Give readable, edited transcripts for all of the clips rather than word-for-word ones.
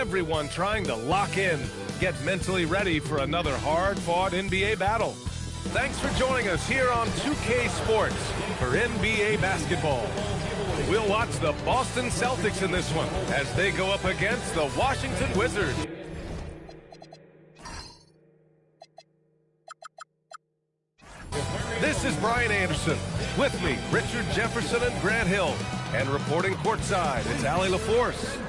everyone trying to lock in, get mentally ready for another hard-fought NBA battle. Thanks for joining us here on 2K Sports for NBA basketball. We'll watch the Boston Celtics in this one as they go up against the Washington Wizards. This is Brian Anderson. With me, Richard Jefferson and Grant Hill. And reporting courtside, it's Allie LaForce.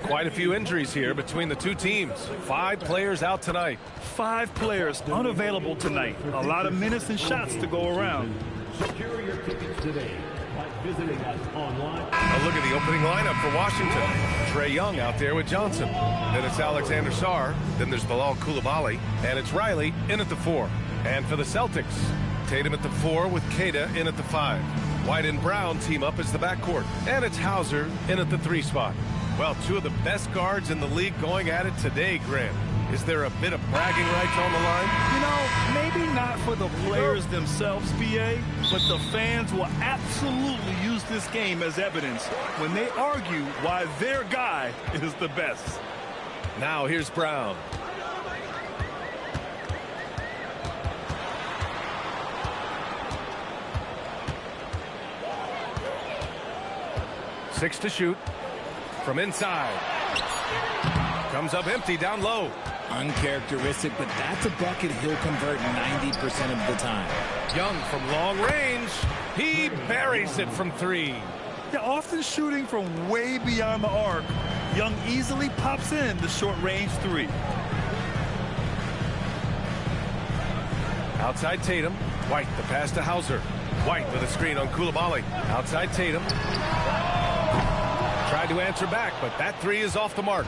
Quite a few injuries here between the two teams. 5 players out tonight. 5 players unavailable tonight. A lot of minutes and shots to go around. Secure your tickets today by visiting us online. A look at the opening lineup for Washington. Trae Young out there with Johnson. Then it's Alexander Sarr. Then there's Bilal Coulibaly. And it's Riley in at the 4. And for the Celtics, Tatum at the 4 with Queta in at the 5. White and Brown team up as the backcourt. And it's Hauser in at the 3 spot. Well, 2 of the best guards in the league going at it today, Grant. Is there a bit of bragging rights on the line? You know, maybe not for the players themselves, BA, but the fans will absolutely use this game as evidence when they argue why their guy is the best. Now here's Brown. Six to shoot. From inside. Comes up empty down low. Uncharacteristic, but that's a bucket he'll convert 90% of the time. Young from long range. He buries it from 3. Yeah, often shooting from way beyond the arc. Young easily pops in the short-range 3. Outside Tatum. White, the pass to Hauser. White with a screen on Coulibaly. Outside Tatum. Tried to answer back, but that 3 is off the mark.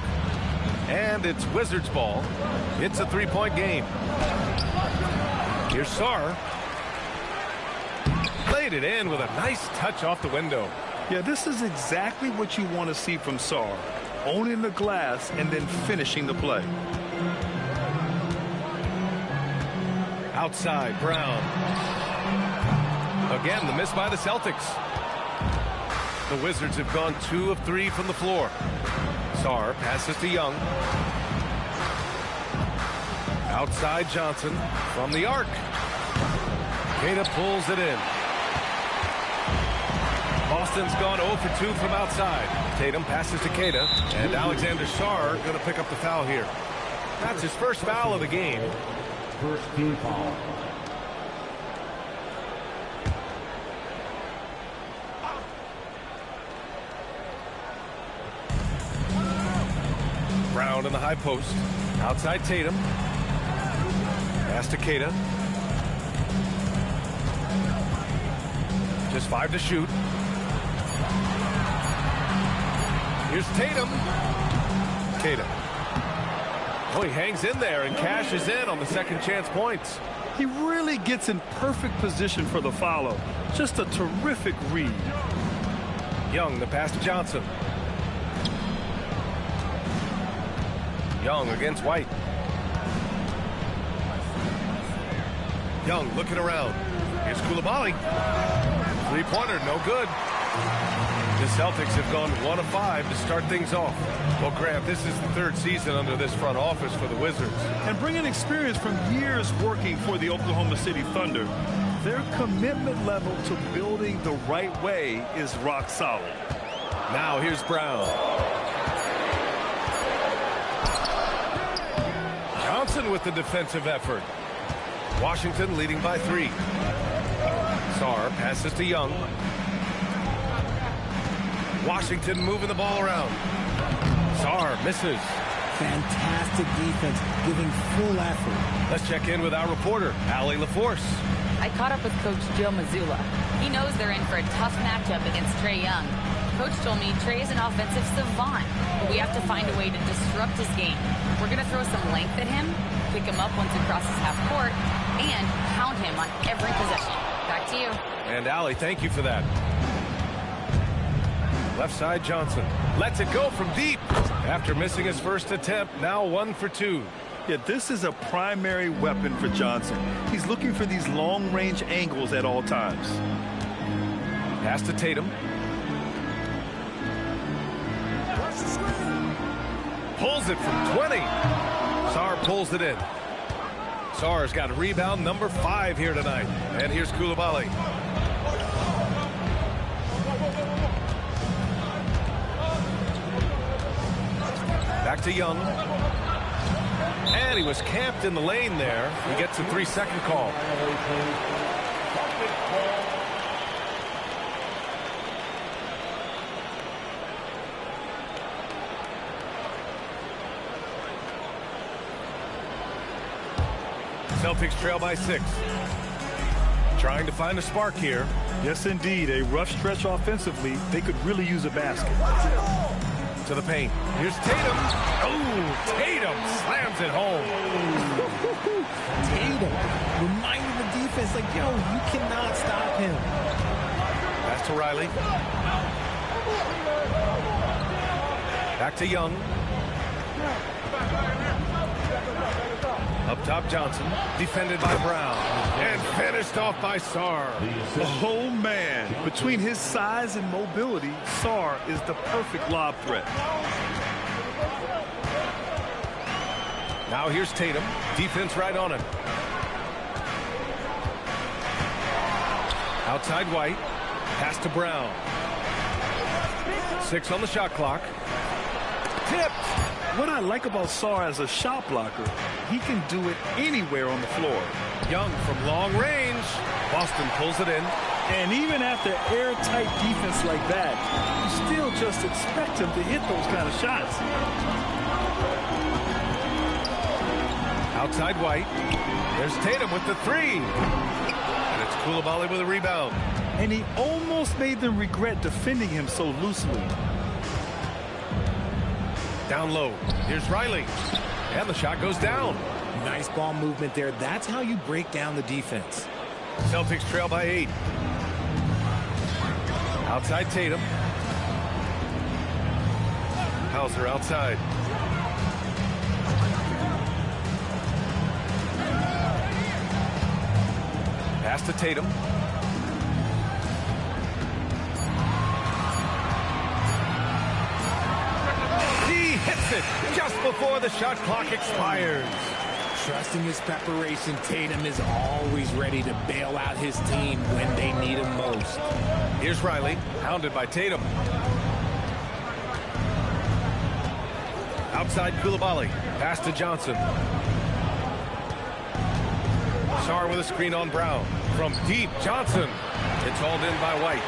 And it's Wizards ball. It's a 3-point game. Here's Sarr. Played it in with a nice touch off the window. Yeah, this is exactly what you want to see from Sarr. Owning the glass and then finishing the play. Outside, Brown. Again, the miss by the Celtics. The Wizards have gone 2 of 3 from the floor. Sarr passes to Young. Outside Johnson from the arc. Queta pulls it in. Boston's gone 0 for 2 from outside. Tatum passes to Queta, and Alexander Sarr going to pick up the foul here. That's his first foul of the game. First team foul. Brown in the high post. Outside Tatum. Pass to Queta. Just 5 to shoot. Here's Tatum. Queta. Oh, he hangs in there and cashes in on the second chance points. He really gets in perfect position for the follow. Just a terrific read. Young, the pass to Johnson. Young against White. Young looking around. Here's Coulibaly. 3-pointer, no good. The Celtics have gone 1 of 5 to start things off. Well, Grant, this is the 3rd season under this front office for the Wizards. And bringing experience from years working for the Oklahoma City Thunder, their commitment level to building the right way is rock solid. Now here's Brown. Johnson with the defensive effort. Washington leading by 3. Sarr passes to Young. Washington moving the ball around. Sarr misses. Fantastic defense, giving full effort. Let's check in with our reporter, Allie LaForce. I caught up with Coach Joe Mazzulla. He knows they're in for a tough matchup against Trae Young. Coach told me Trae is an offensive savant, but we have to find a way to disrupt his game. We're going to throw some length at him, pick him up once he crosses half court, and pound him on every possession. Back to you. And Allie, thank you for that. Left side Johnson lets it go from deep. After missing his first attempt, now 1 for 2. Yeah, this is a primary weapon for Johnson. He's looking for these long-range angles at all times. Pass to Tatum. pulls it from 20. Sarr pulls it in. Sarr's got rebound number 5 here tonight. And here's Koulibaly. Back to Young. And he was camped in the lane there. He gets a 3-second call. Celtics trail by 6. Trying to find a spark here. Yes, indeed. A rough stretch offensively. They could really use a basket. To the paint. Here's Tatum. Oh, Tatum slams it home. Tatum reminding the defense, like, yo, you cannot stop him. Pass to Riley. Back to Young. Up top, Johnson. Defended by Brown. And finished off by Sarr. Oh, man. Between his size and mobility, Sarr is the perfect lob threat. Now here's Tatum. Defense right on him. Outside White. Pass to Brown. 6 on the shot clock. Tipped. What I like about Sarr as a shot blocker, he can do it anywhere on the floor. Young from long range. Boston pulls it in. And even after airtight defense like that, you still just expect him to hit those kind of shots. Outside White. There's Tatum with the 3. And it's Koulibaly with a rebound. And he almost made them regret defending him so loosely. Down low. Here's Riley. And the shot goes down. Nice ball movement there. That's how you break down the defense. Celtics trail by 8. Outside Tatum. Hauser outside. Pass to Tatum. He hits it just before the shot clock expires. Trusting his preparation, Tatum is always ready to bail out his team when they need him most. Here's Riley, hounded by Tatum. Outside Koulibaly. Pass to Johnson. Sarr with a screen on Brown. From deep, Johnson. It's hauled in by White.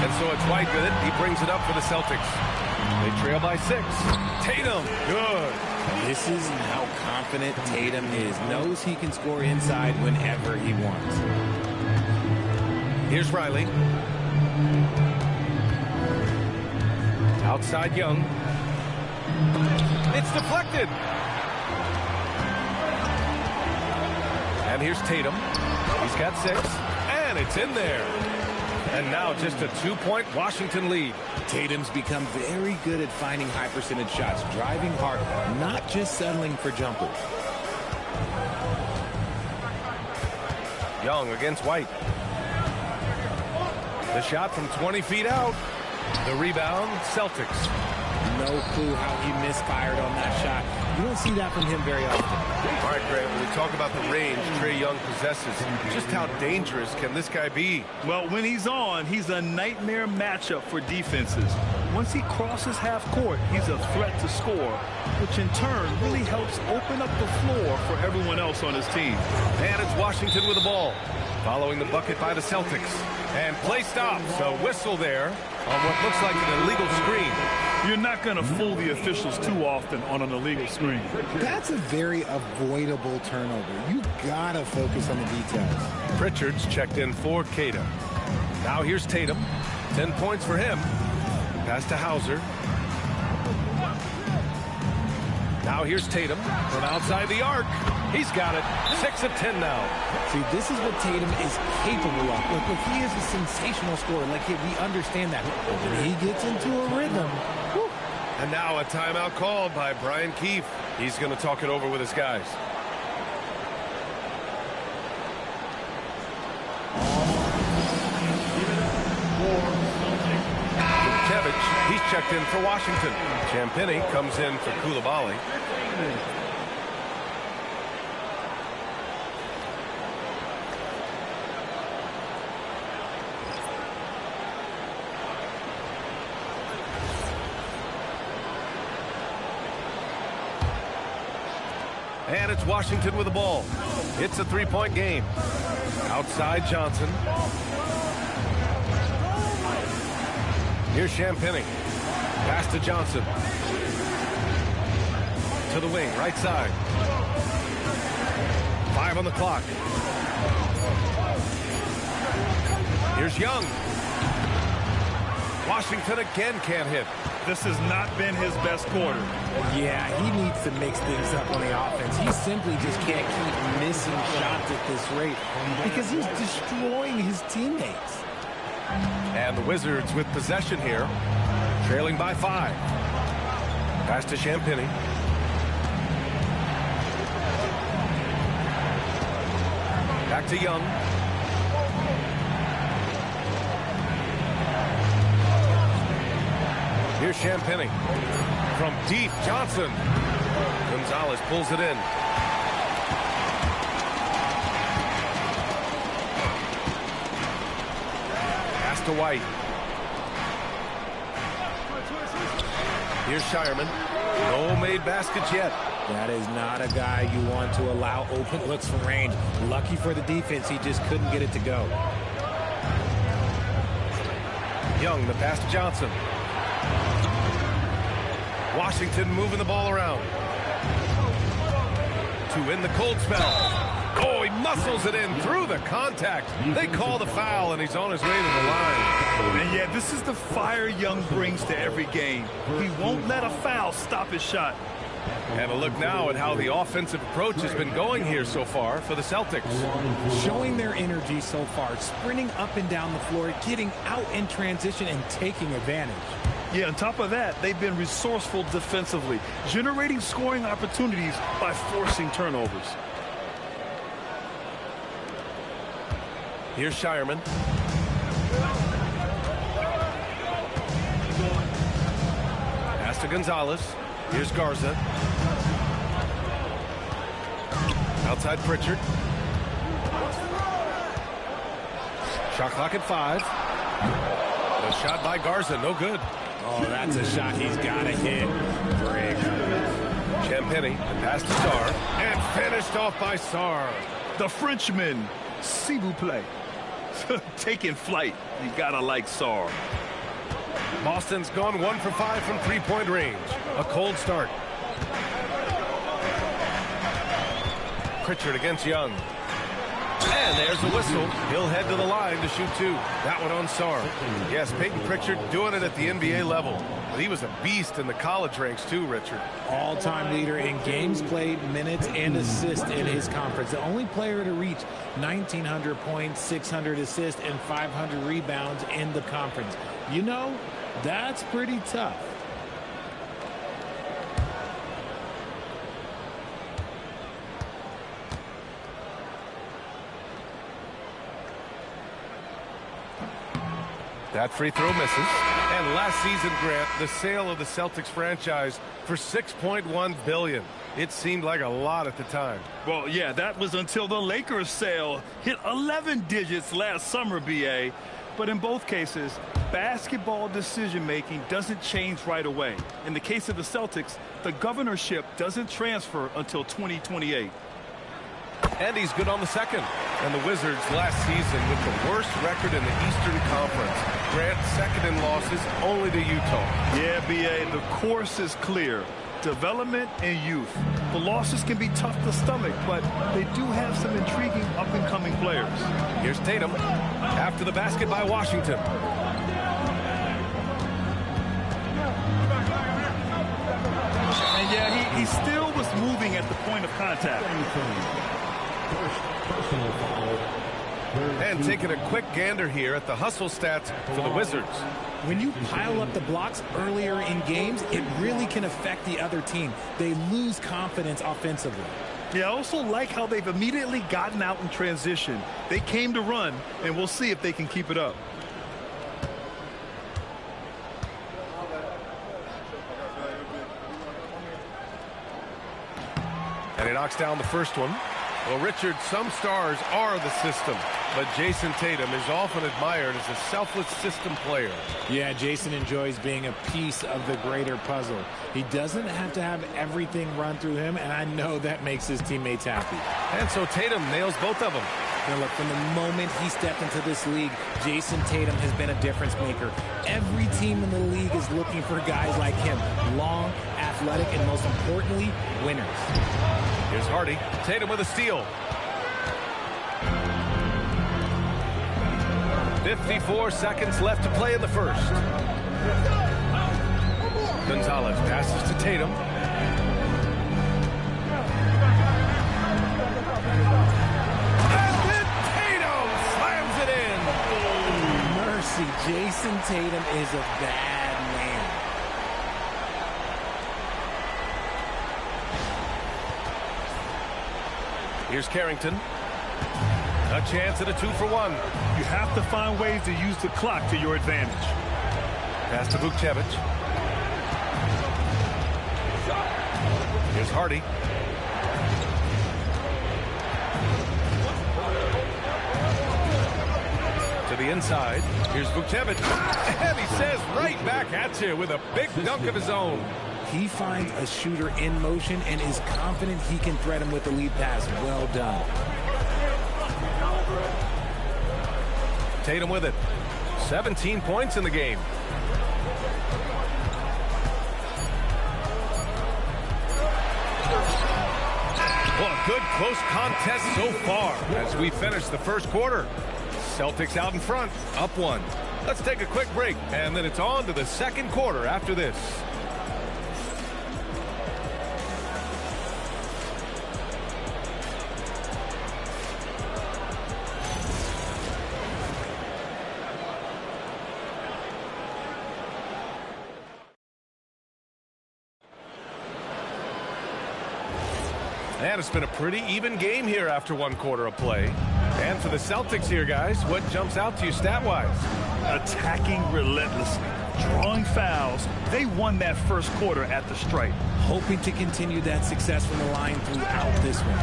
And so it's White with it. He brings it up for the Celtics. They trail by 6. Tatum, good. This is how confident Tatum is. Knows he can score inside whenever he wants. Here's Riley. Outside Young. It's deflected. And here's Tatum. He's got 6. And it's in there. And now just a 2-point Washington lead. Tatum's become very good at finding high percentage shots, driving hard, not just settling for jumpers. Young against White. The shot from 20 feet out. The rebound, Celtics. No clue how he misfired on that shot. You don't see that from him very often. All right, Grant, when we talk about the range Trae Young possesses, just how dangerous can this guy be? Well, when he's on, he's a nightmare matchup for defenses. Once he crosses half court, he's a threat to score, which in turn really helps open up the floor for everyone else on his team. And it's Washington with the ball, following the bucket by the Celtics. And play stops, a whistle there on what looks like an illegal screen. You're not going to fool the officials too often on an illegal screen. That's a very avoidable turnover. You gotta focus on the details. Pritchard's checked in for Cada. Now here's Tatum. 10 points for him. Pass to Hauser. Now here's Tatum from outside the arc. He's got it. 6 of 10 now. See, this is what Tatum is capable of. Look, he is a sensational scorer. Like, we understand that. But when he gets into a rhythm. Whew. And now a timeout called by Brian Keefe. He's going to talk it over with his guys. he's checked in for Washington. Champagnie comes in for Koulibaly. And it's Washington with the ball. It's a three-point game. Outside Johnson. Here's Champagnie. Pass to Johnson. To the wing, right side. 5 on the clock. Here's Young. Washington again can't hit. This has not been his best quarter. Yeah, he needs to mix things up on the offense. He simply just can't keep missing shots at this rate because he's destroying his teammates. And the Wizards with possession here, trailing by 5. Pass to Champagnie. Back to Young. Here's Champagnie. From deep, Johnson. Gonzalez pulls it in. Pass to White. Here's Shireman. No made baskets yet. That is not a guy you want to allow open looks from range. Lucky for the defense, he just couldn't get it to go. Young, the pass to Johnson. Washington moving the ball around. To win the cold spell. Oh, he muscles it in through the contact. They call the foul, and he's on his way to the line. And yeah, this is the fire Young brings to every game. He won't let a foul stop his shot. And a look now at how the offensive approach has been going here so far for the Celtics. Showing their energy so far, sprinting up and down the floor, getting out in transition and taking advantage. Yeah, on top of that, they've been resourceful defensively, generating scoring opportunities by forcing turnovers. Here's Shireman. Pass to Gonzalez. Here's Garza. Outside Pritchard. Shot clock at 5. The shot by Garza, no good. Oh, that's a shot he's got to hit. Greg. Champagnie, pass to Sarr, and finished off by Sarr. The Frenchman, s'il vous plaît. Taking flight. You gotta like Sarr. Boston's gone 1 for 5 from three-point range. A cold start. Pritchard against Young. And there's the whistle. He'll head to the line to shoot 2. That one on Sarr. Yes, Peyton Pritchard doing it at the NBA level. But he was a beast in the college ranks too, Richard. All-time leader in games played, minutes, and assists in his conference. The only player to reach 1,900 points, 600 assists, and 500 rebounds in the conference. You know, that's pretty tough. That free throw misses. And last season, Grant, the sale of the Celtics franchise for $6.1 billion. It seemed like a lot at the time. Well, yeah, that was until the Lakers sale hit 11 digits last summer, BA. But in both cases, basketball decision-making doesn't change right away. In the case of the Celtics, the governorship doesn't transfer until 2028. And he's good on the second. And the Wizards last season with the worst record in the Eastern Conference. Grant, second in losses only to Utah. Yeah, BA, the course is clear. Development and youth. The losses can be tough to stomach, but they do have some intriguing up-and-coming players. Here's Tatum after the basket by Washington. And yeah, he still was moving at the point of contact. And taking a quick gander here at the hustle stats for the Wizards. When you pile up the blocks earlier in games, it really can affect the other team. They lose confidence offensively. Yeah, I also like how they've immediately gotten out in transition. They came to run, and we'll see if they can keep it up. And he knocks down the first one. Well, Richard, some stars are the system, but Jason Tatum is often admired as a selfless system player. Yeah, Jason enjoys being a piece of the greater puzzle. He doesn't have to have everything run through him, and I know that makes his teammates happy. And so Tatum nails both of them. Now look, from the moment he stepped into this league, Jason Tatum has been a difference maker. Every team in the league is looking for guys like him. Long, athletic, and most importantly, winners. Here's Hardy. Tatum with a steal. 54 seconds left to play in the first. Gonzalez passes to Tatum. Jason Tatum is a bad man. Here's Carrington. A chance at a 2-for-1. You have to find ways to use the clock to your advantage. Pass to Vukcevic. Here's Hardy. The inside. Here's Vukcevic. And he says right back at you with a big dunk of his own. He finds a shooter in motion and is confident he can thread him with the lead pass. Well done. Tatum with it. 17 points in the game. Well, a good close contest so far as we finish the first quarter. Celtics out in front, up 1. Let's take a quick break, and then it's on to the second quarter after this. And it's been a pretty even game here after 1 quarter of play. And for the Celtics here, guys, what jumps out to you stat-wise? Attacking relentlessly, drawing fouls. They won that first quarter at the stripe. Hoping to continue that success from the line throughout this one.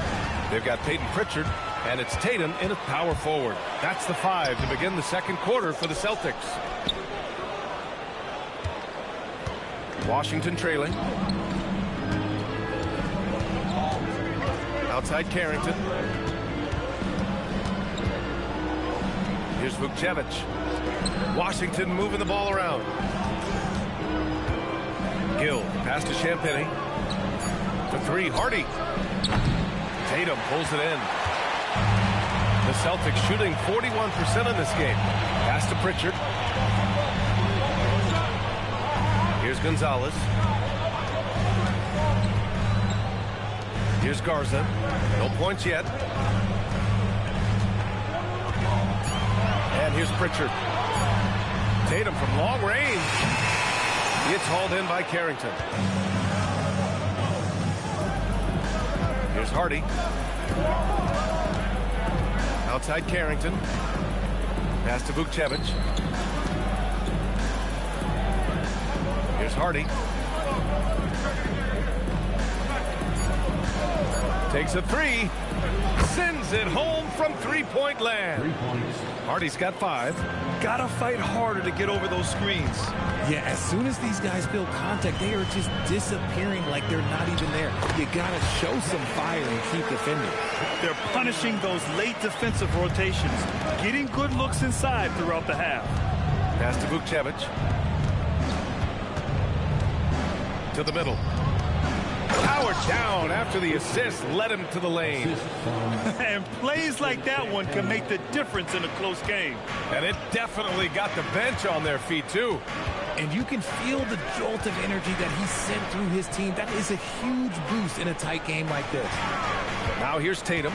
They've got Peyton Pritchard, and it's Tatum in at power forward. That's the 5 to begin the second quarter for the Celtics. Washington trailing. Outside Carrington. Here's Vukcevic. Washington moving the ball around. Gill, pass to Champagnie. To 3, Hardy. Tatum pulls it in. The Celtics shooting 41% in this game. Pass to Pritchard. Here's Gonzalez. Here's Garza. No points yet. And here's Pritchard. Tatum from long range. It's hauled in by Carrington. Here's Hardy. Outside Carrington. Pass to Vukcevic. Here's Hardy. Takes a 3. Sends it home from three-point land. 3 points. Hardy's got 5. Gotta fight harder to get over those screens. Yeah, as soon as these guys feel contact, they are just disappearing like they're not even there. You gotta show some fire and keep defending. They're punishing those late defensive rotations, getting good looks inside throughout the half. Pass to Vukcevic. To the middle. Powered down after the assist led him to the lane. And plays like that one can make the difference in a close game. And it definitely got the bench on their feet, too. And you can feel the jolt of energy that he sent through his team. That is a huge boost in a tight game like this. Now here's Tatum.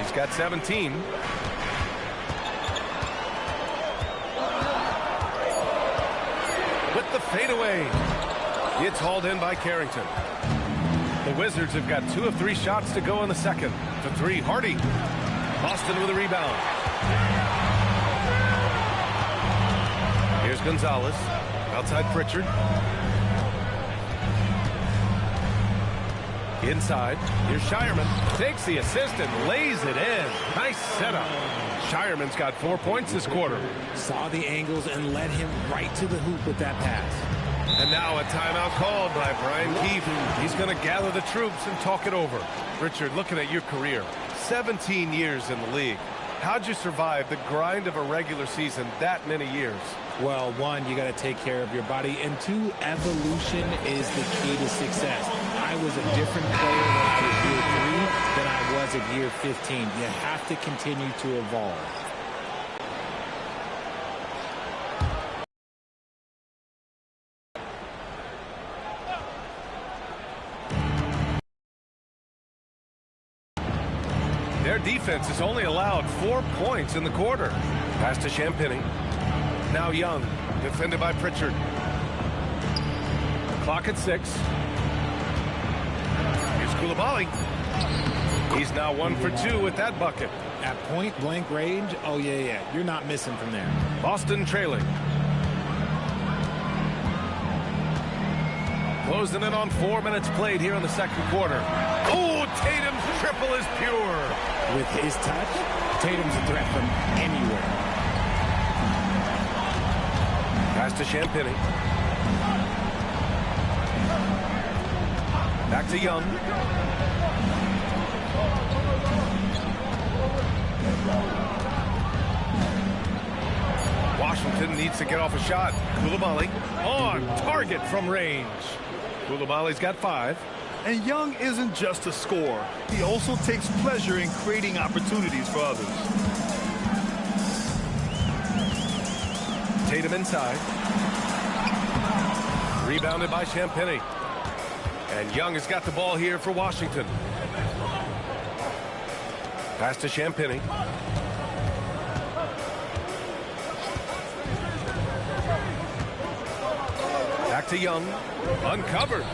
He's got 17. With the fadeaway. It's hauled in by Carrington. The Wizards have got 2 of 3 shots to go in the second. To 3, Hardy. Boston with a rebound. Here's Gonzalez. Outside Pritchard. Inside, here's Shireman. Takes the assist and lays it in. Nice setup. Shireman's got 4 points this quarter. Saw the angles and led him right to the hoop with that pass. And now a timeout called by Brian Keefe. He's going to gather the troops and talk it over. Richard, looking at your career, 17 years in the league. How'd you survive the grind of a regular season that many years? Well, one, you got to take care of your body, and two, evolution is the key to success. I was a different player when I was year 3 than I was at year 15. You have to continue to evolve. Their defense has only allowed 4 points in the quarter. Pass to Champagny. Now Young, defended by Pritchard. Clock at 6. Here's Coulibaly. He's now 1 for 2 with that bucket. At point-blank range, oh, yeah, you're not missing from there. Boston trailing. Closing in on 4 minutes played here in the second quarter. Oh, Tatum's triple is pure. With his touch, Tatum's a threat from anywhere. Pass to Champagny. Back to Young. Washington needs to get off a shot. Coulibaly on target from range. Coulibaly's got 5. And Young isn't just a scorer. He also takes pleasure in creating opportunities for others. Tatum inside. Rebounded by Champagny. And Young has got the ball here for Washington. Pass to Champagny. Back to Young. Uncovered.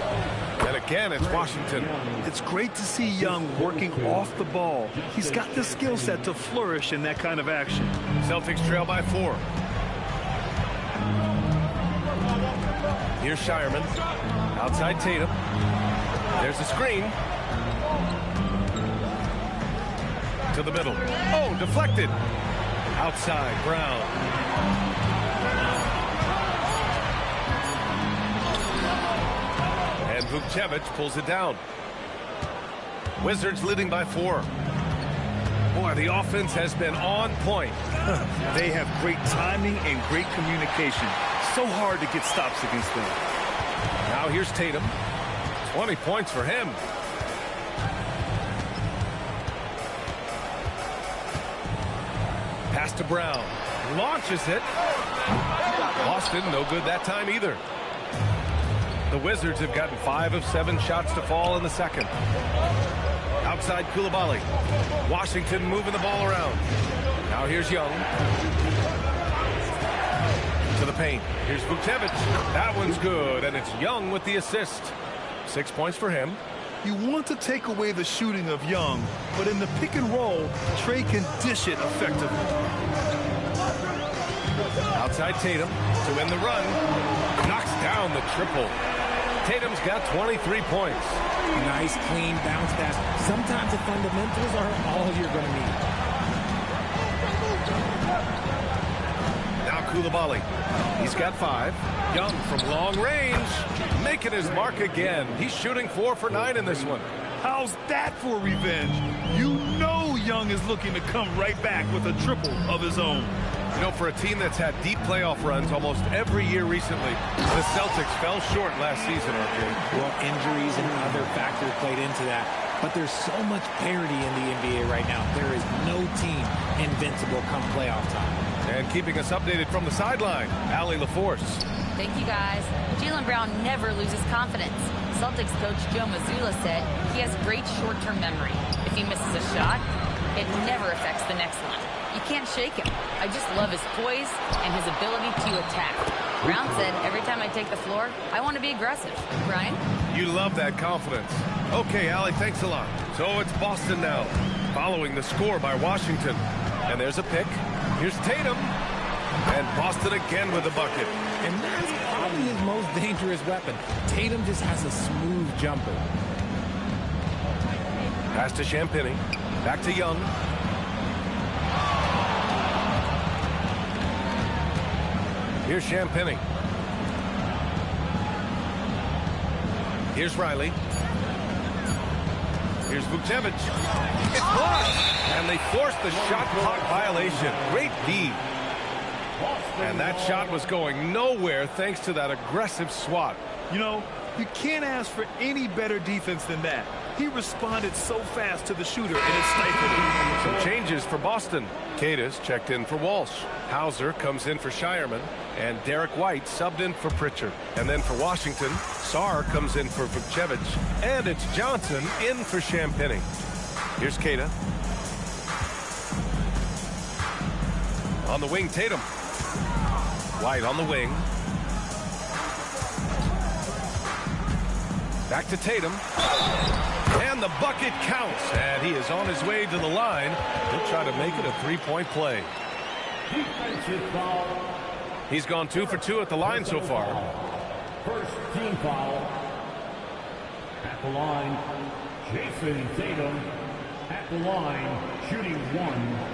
And again, it's Washington. It's great to see Young working off the ball. He's got the skill set to flourish in that kind of action. Celtics trail by 4. Here's Shireman. Outside Tatum. There's the screen. To the middle. Oh, deflected. Outside, Brown. And Vukcevic pulls it down. Wizards leading by 4. Boy, the offense has been on point. They have great timing and great communication. So hard to get stops against them. Now here's Tatum. 20 points for him. Pass to Brown. Launches it. Boston, no good that time either. The Wizards have gotten 5 of 7 shots to fall in the second. Outside Coulibaly. Washington moving the ball around. Now here's Young. To the paint. Here's Vukcevic. That one's good, and it's Young with the assist. 6 points for him. You want to take away the shooting of Young, but in the pick and roll, Trey can dish it effectively. Outside Tatum to end the run. Knocks down the triple. Tatum's got 23 points. Nice, clean bounce pass. Sometimes the fundamentals are all you're going to need. Now Coulibaly. He's got 5. Young from long range. Making his mark again. He's shooting 4 for 9 in this one. How's that for revenge? You know Young is looking to come right back with a triple of his own. You know, for a team that's had deep playoff runs almost every year recently, the Celtics fell short last season, RJ. Well, injuries and other factors played into that. But there's so much parity in the NBA right now. There is no team invincible come playoff time. And keeping us updated from the sideline, Allie LaForce. Thank you, guys. Jaylen Brown never loses confidence. Celtics coach Joe Mazzulla said he has great short-term memory. If he misses a shot, it never affects the next one. You can't shake him. I just love his poise and his ability to attack. Brown said, every time I take the floor, I want to be aggressive. Brian? You love that confidence. Okay, Allie, thanks a lot. So it's Boston now, following the score by Washington. And there's a pick. Here's Tatum. And Boston again with a bucket. And that's probably his most dangerous weapon. Tatum just has a smooth jumper. Pass to Champagny. Back to Young. Here's Champagny. Here's Riley. Here's Vucevic. It's blocked. And they forced the shot clock violation. Great D. And that shot was going nowhere thanks to that aggressive swat. You know, you can't ask for any better defense than that. He responded so fast to the shooter, and it stifled him. Some changes for Boston. Cadis checked in for Walsh. Hauser comes in for Shireman. And Derek White subbed in for Pritchard. And then for Washington, Sarr comes in for Vucevic. And it's Johnson in for Champagny. Here's Queta. On the wing, Tatum. White on the wing. Back to Tatum. And the bucket counts. And he is on his way to the line. He'll try to make it a three-point play. Defensive foul. He's gone 2 for 2 at the line so far. First team foul. At the line, Jason Tatum. At the line, shooting 1.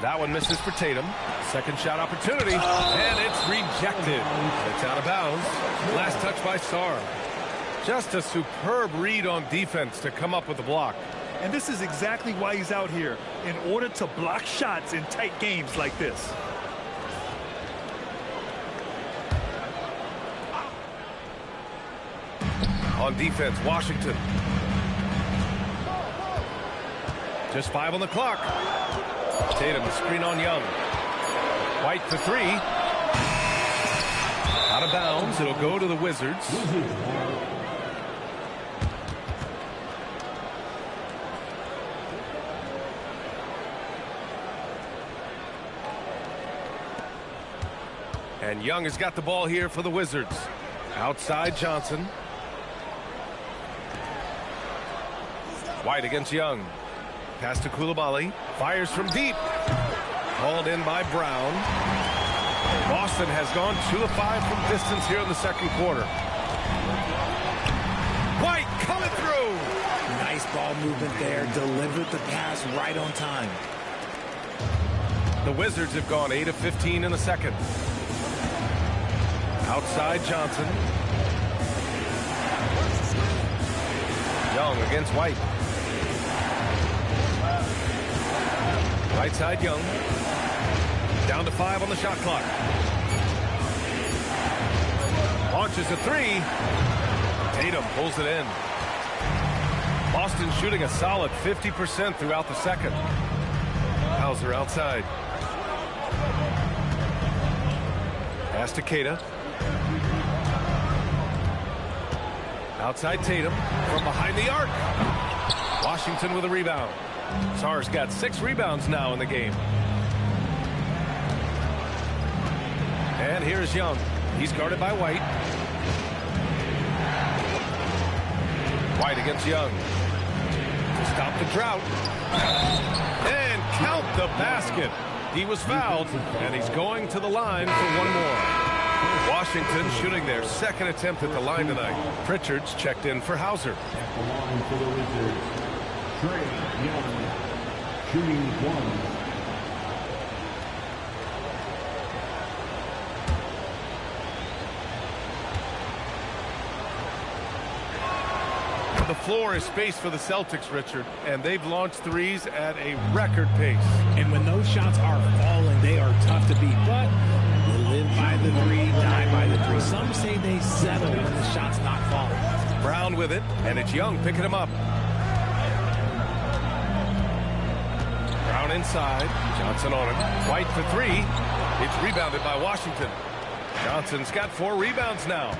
That one misses for Tatum. Second shot opportunity, and it's rejected. It's out of bounds. Last touch by Sarr. Just a superb read on defense to come up with the block. And this is exactly why he's out here, in order to block shots in tight games like this. On defense, Washington. Just 5 on the clock. Tatum, the screen on Young. White for 3. Out of bounds. It'll go to the Wizards. And Young has got the ball here for the Wizards. Outside Johnson. White against Young. Pass to Coulibaly. Fires from deep. Hauled in by Brown. Boston has gone 2 of 5 from distance here in the second quarter. White coming through. Nice ball movement there. Delivered the pass right on time. The Wizards have gone 8 of 15 in the second. Outside Johnson. Young against White. Right side Young. Down to 5 on the shot clock. Launches a 3. Tatum pulls it in. Boston shooting a solid 50% throughout the second. Hauser outside. Pass to Queta. Outside Tatum from behind the arc. Washington with a rebound. Sarr's got 6 rebounds now in the game. And here's Young. He's guarded by White. White against Young. Stop the drought. And count the basket. He was fouled, and he's going to the line for one more. Washington shooting their second attempt at the line tonight. Pritchard's checked in for Hauser. At the line for the Wizards, Trae Young, shooting 1. The floor is space for the Celtics, Richard, and they've launched threes at a record pace. And when those shots are falling, they are tough to beat. But they live by the 3, die by the 3. Some say they settle when the shot's not falling. Brown with it, and it's Young picking him up. Brown inside. Johnson on it. White for 3. It's rebounded by Washington. Johnson's got 4 rebounds now.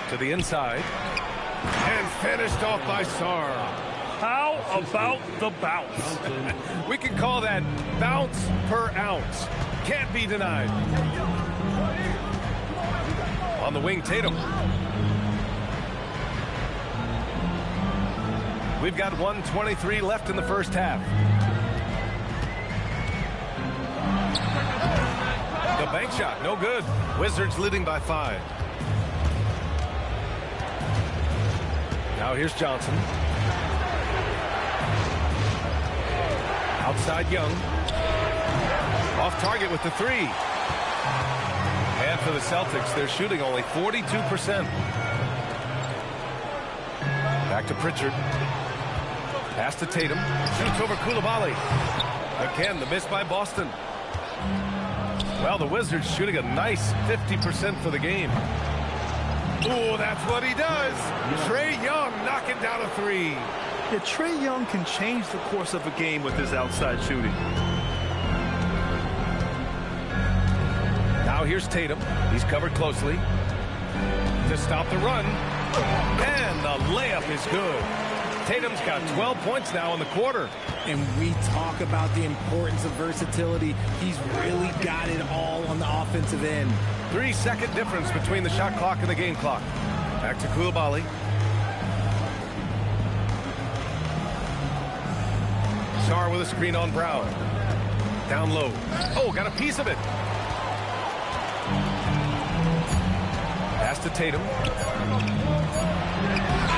To the inside. And finished off by Sarr. How about the bounce? We can call that bounce per ounce. Can't be denied. On the wing, Tatum. We've got 1:23 left in the first half. The bank shot, no good. Wizards leading by 5. Now here's Johnson. Outside Young. Off target with the 3. And for the Celtics, they're shooting only 42%. Back to Pritchard. Pass to Tatum. Shoots over Coulibaly. Again, the miss by Boston. Well, the Wizards shooting a nice 50% for the game. Oh, that's what he does. Trae Young knocking down a 3. Yeah, Trae Young can change the course of a game with his outside shooting. Now here's Tatum. He's covered closely. To stop the run. And the layup is good. Tatum's got 12 points now in the quarter. And we talk about the importance of versatility. He's really got it all on the offensive end. 3-second difference between the shot clock and the game clock. Back to Coulibaly. Sarr with a screen on Brown. Down low. Oh, got a piece of it. Pass to Tatum.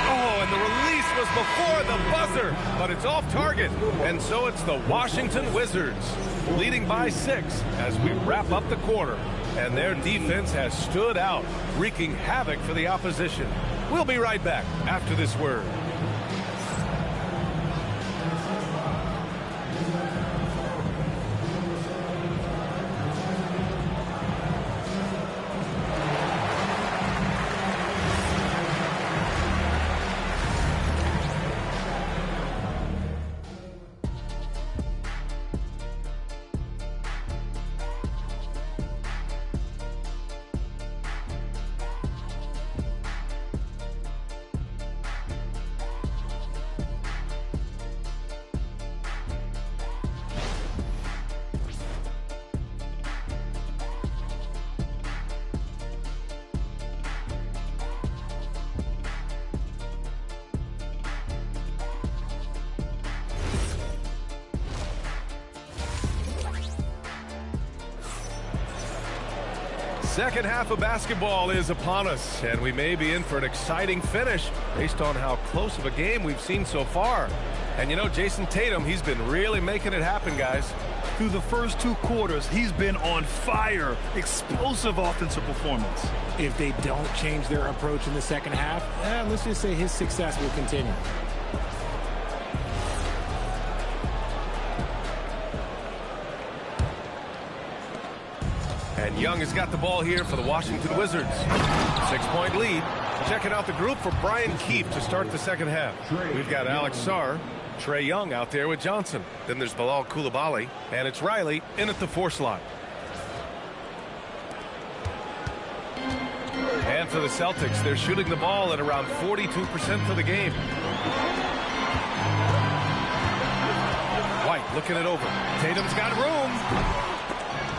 Oh, and the release was before the buzzer, but it's off target. And so it's the Washington Wizards leading by 6 as we wrap up the quarter. And their defense has stood out, wreaking havoc for the opposition. We'll be right back after this word. Second half of basketball is upon us, and we may be in for an exciting finish based on how close of a game we've seen so far. And you know, Jason Tatum, he's been really making it happen, guys. Through the first 2 quarters, he's been on fire. Explosive offensive performance. If they don't change their approach in the second half, let's just say his success will continue. And Young has got the ball here for the Washington Wizards. 6-point lead. Checking out the group for Brian Keefe to start the second half. We've got Alex Sarr, Trae Young out there with Johnson. Then there's Bilal Coulibaly, and it's Riley in at the 4 slot. And for the Celtics, they're shooting the ball at around 42% for the game. White looking it over. Tatum's got room.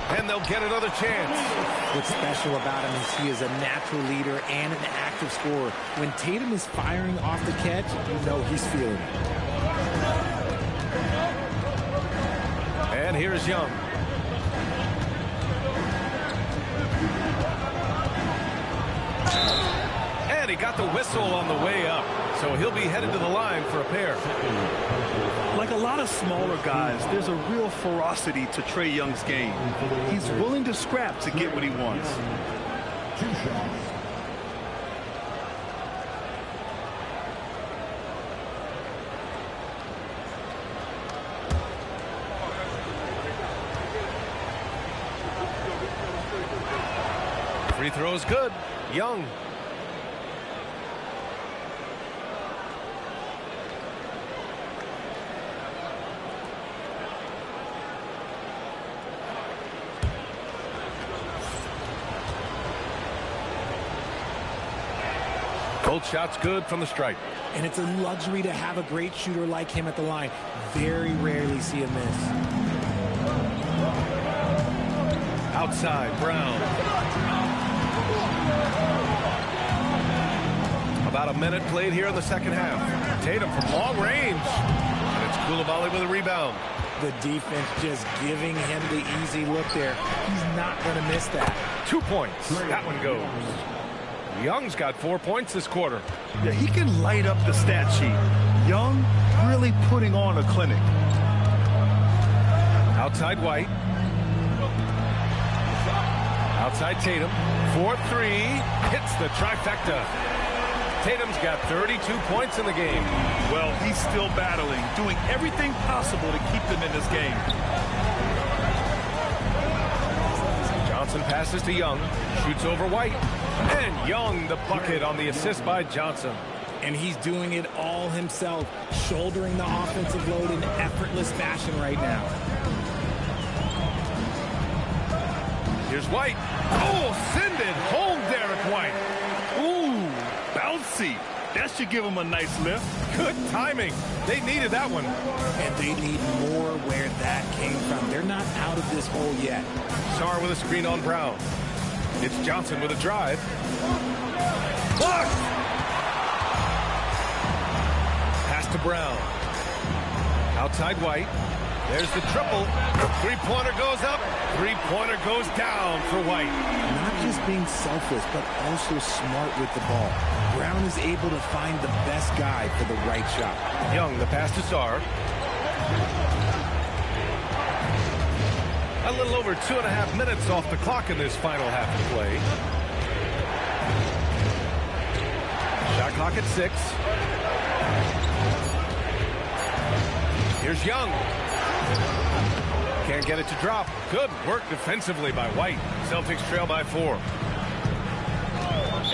And they'll get another chance. What's special about him is he is a natural leader and an active scorer. When Tatum is firing off the catch, you know he's feeling it. And here's Young. And he got the whistle on the way up. So he'll be headed to the line for a pair. Like a lot of smaller guys, there's a real ferocity to Trae Young's game. He's willing to scrap to get what he wants. 2 shots. Free throw is good. Young. Both shots good from the stripe. And it's a luxury to have a great shooter like him at the line. Very rarely see a miss. Outside, Brown. About a minute played here in the second half. Tatum from long range. And it's Coulibaly with a rebound. The defense just giving him the easy look there. He's not going to miss that. 2 points. That one goes. Young's got 4 points this quarter. Yeah, he can light up the stat sheet. Young really putting on a clinic. Outside White. Outside Tatum. 4-3. Hits the trifecta. Tatum's got 32 points in the game. Well, he's still battling, doing everything possible to keep them in this game. Johnson passes to Young. Shoots over White. And Young the bucket on the assist by Johnson. And he's doing it all himself, shouldering the offensive load in effortless fashion right now. Here's White. Oh, send it home, Derek White. Ooh, bouncy. That should give him a nice lift. Good timing. They needed that one. And they need more where that came from. They're not out of this hole yet. Sarr with a screen on Brown. It's Johnson with a drive. Blocked! Pass to Brown. Outside White. There's the triple. Three-pointer goes up. Three-pointer goes down for White. Not just being selfless, but also smart with the ball. Brown is able to find the best guy for the right shot. Young, the pass to Sarr. A little over 2.5 minutes off the clock in this final half of play. Shot clock at 6. Here's Young. Can't get it to drop. Good work defensively by White. Celtics trail by 4.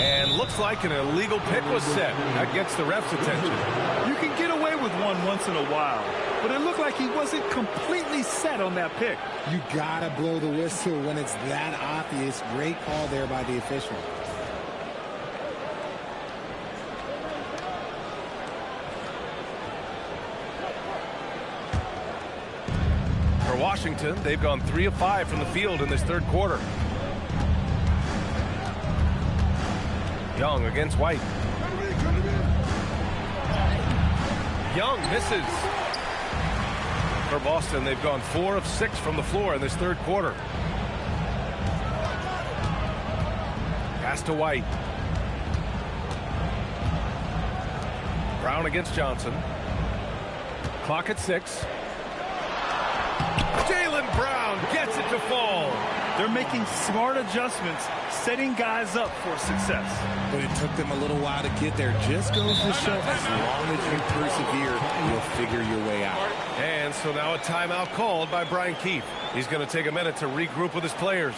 And looks like an illegal pick was set. That gets the ref's attention. You can get away with one once in a while, but it looked like he wasn't completely set on that pick. You gotta blow the whistle when it's that obvious. Great call there by the official. For Washington, they've gone 3 of 5 from the field in this third quarter. Young against White. Young misses. For Boston, they've gone 4 of 6 from the floor in this third quarter. Pass to White. Brown against Johnson. Clock at 6. Jaylen Brown gets it to fall. They're making smart adjustments, setting guys up for success. But it took them a little while to get there. Just goes to show, as long as you persevere, you'll figure your way out. And so now a timeout called by Brian Keefe. He's going to take a minute to regroup with his players.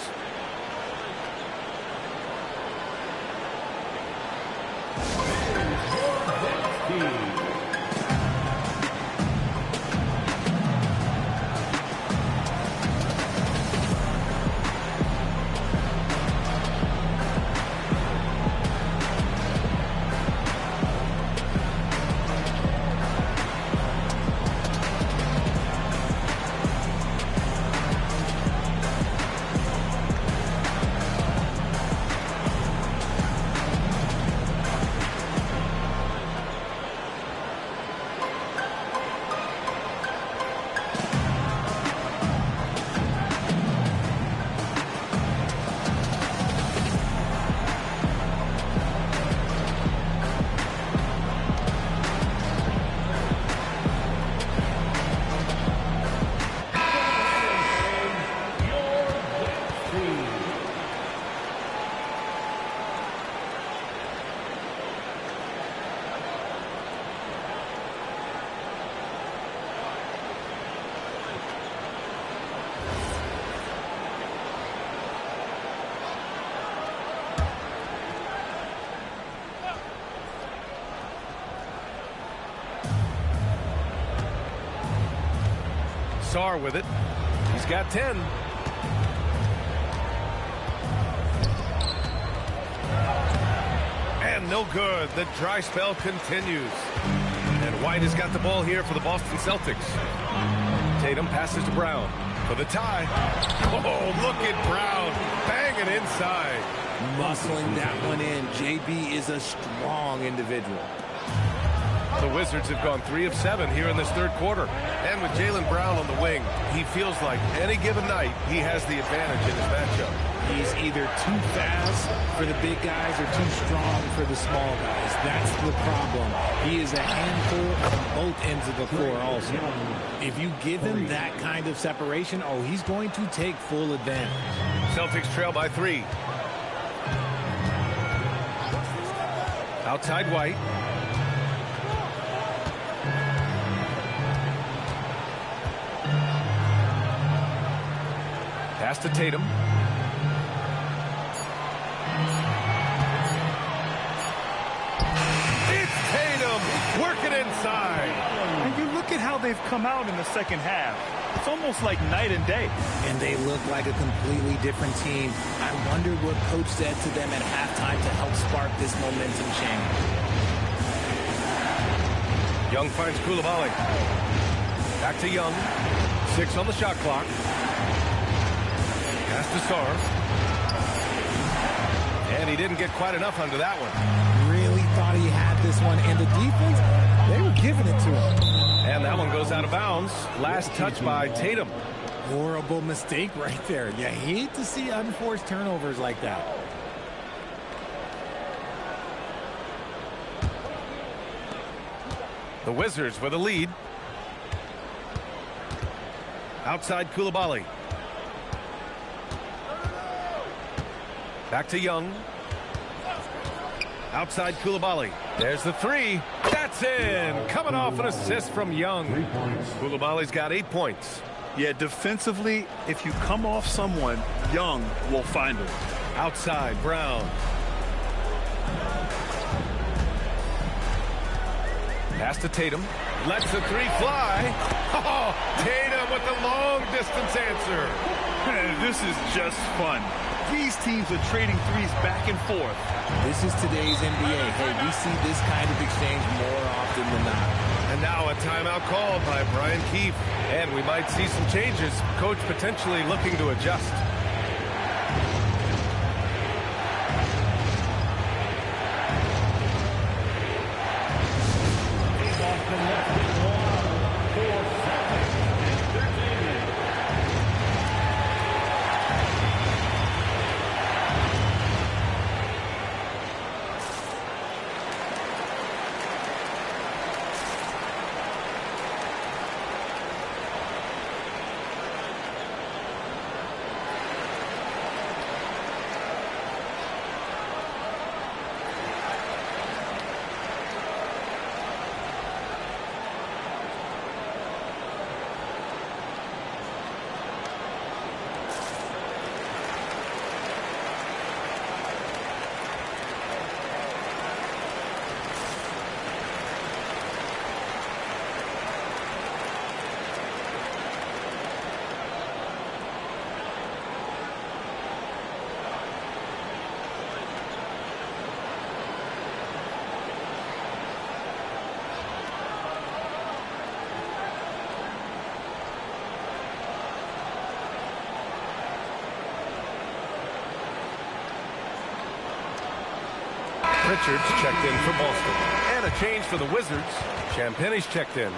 Sarr with it. He's got 10. And no good. The dry spell continues. And White has got the ball here for the Boston Celtics. Tatum passes to Brown for the tie. Oh, look at Brown banging inside. Muscling that one in. JB is a strong individual. The Wizards have gone 3 of 7 here in this third quarter. And with Jaylen Brown on the wing, he feels like any given night he has the advantage in his matchup. He's either too fast for the big guys or too strong for the small guys. That's the problem. He is a handful on both ends of the floor also. If you give him that kind of separation, oh, he's going to take full advantage. Celtics trail by 3. Outside White. Pass to Tatum. It's Tatum working inside. And you look at how they've come out in the second half. It's almost like night and day. And they look like a completely different team. I wonder what coach said to them at halftime to help spark this momentum change. Young finds Koulibaly. Back to Young. 6 on the shot clock. Pass to Sarr. And he didn't get quite enough under that one. Really thought he had this one. And the defense, they were giving it to him. And that one goes out of bounds. Last touch by Tatum. Horrible mistake right there. You hate to see unforced turnovers like that. The Wizards with a lead. Outside Koulibaly. Back to Young. Outside Koulibaly. There's the 3. That's in. Coming off an assist from Young. Koulibaly's got 8 points. Yeah, defensively, if you come off someone, Young will find him. Outside Brown. Pass to Tatum. Lets the 3 fly. Oh, Tatum with the long distance answer. This is just fun. These teams are trading threes back and forth. This is today's NBA. Hey, we see this kind of exchange more often than not. And now a timeout called by Brian Keefe. And we might see some changes. Coach potentially looking to adjust. Richards checked in for Boston. And a change for the Wizards. Champagne's checked in.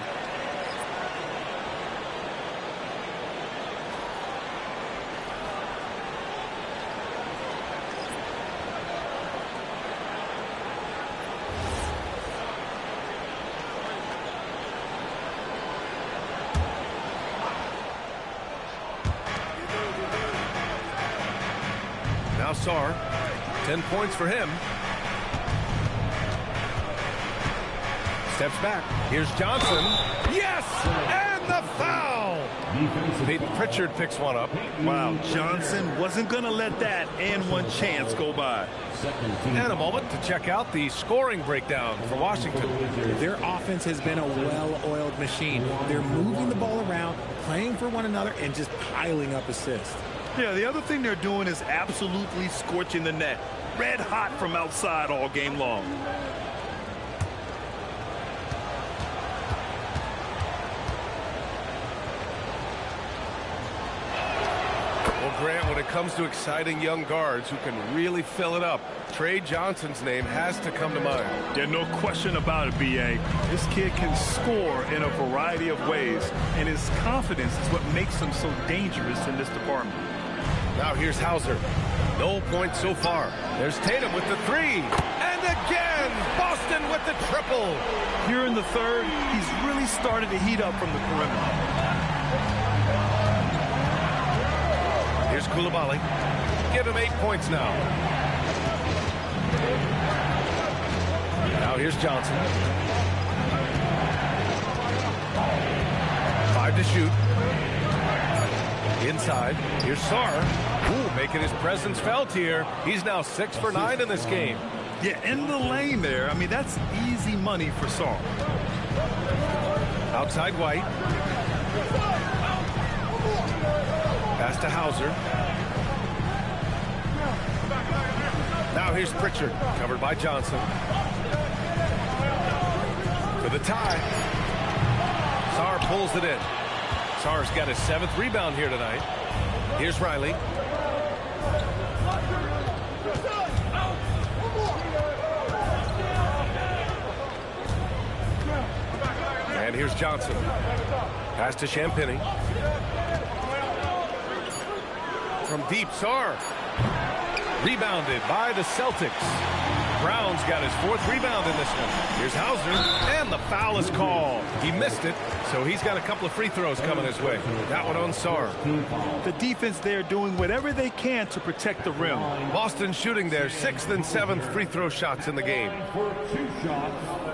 Now Sarr. 10 points for him. Steps back. Here's Johnson. Yes! And the foul! Peyton Pritchard picks one up. Wow, Johnson wasn't going to let that and one chance go by. And a moment to check out the scoring breakdown for Washington. Their offense has been a well-oiled machine. They're moving the ball around, playing for one another, and just piling up assists. Yeah, the other thing they're doing is absolutely scorching the net. Red hot from outside all game long. Grant, when it comes to exciting young guards who can really fill it up, Trey Johnson's name has to come to mind. Yeah, no question about it, B.A. This kid can score in a variety of ways, and his confidence is what makes him so dangerous in this department. Now here's Hauser. No points so far. There's Tatum with the three. And again, Boston with the triple. Here in the third, he's really started to heat up from the perimeter. Here's Coulibaly. Give him 8 points now. Now here's Johnson. 5 to shoot. Inside. Here's Sarr. Ooh, making his presence felt here. He's now 6 for 9 in this game. Yeah, in the lane there. I mean, that's easy money for Sarr. Outside White. Pass to Hauser. Now here's Pritchard, covered by Johnson. For the tie. Sarr pulls it in. Sarr's got his 7th rebound here tonight. Here's Riley. And here's Johnson. Pass to Champagny. From deep, Sarr. Rebounded by the Celtics. Brown's got his 4th rebound in this one. Here's Hauser, and the foul is called. He missed it, so he's got a couple of free throws coming his way. That one on Sarr. The defense there doing whatever they can to protect the rim. Boston shooting their 6th and 7th free throw shots in the game. For 2 shots.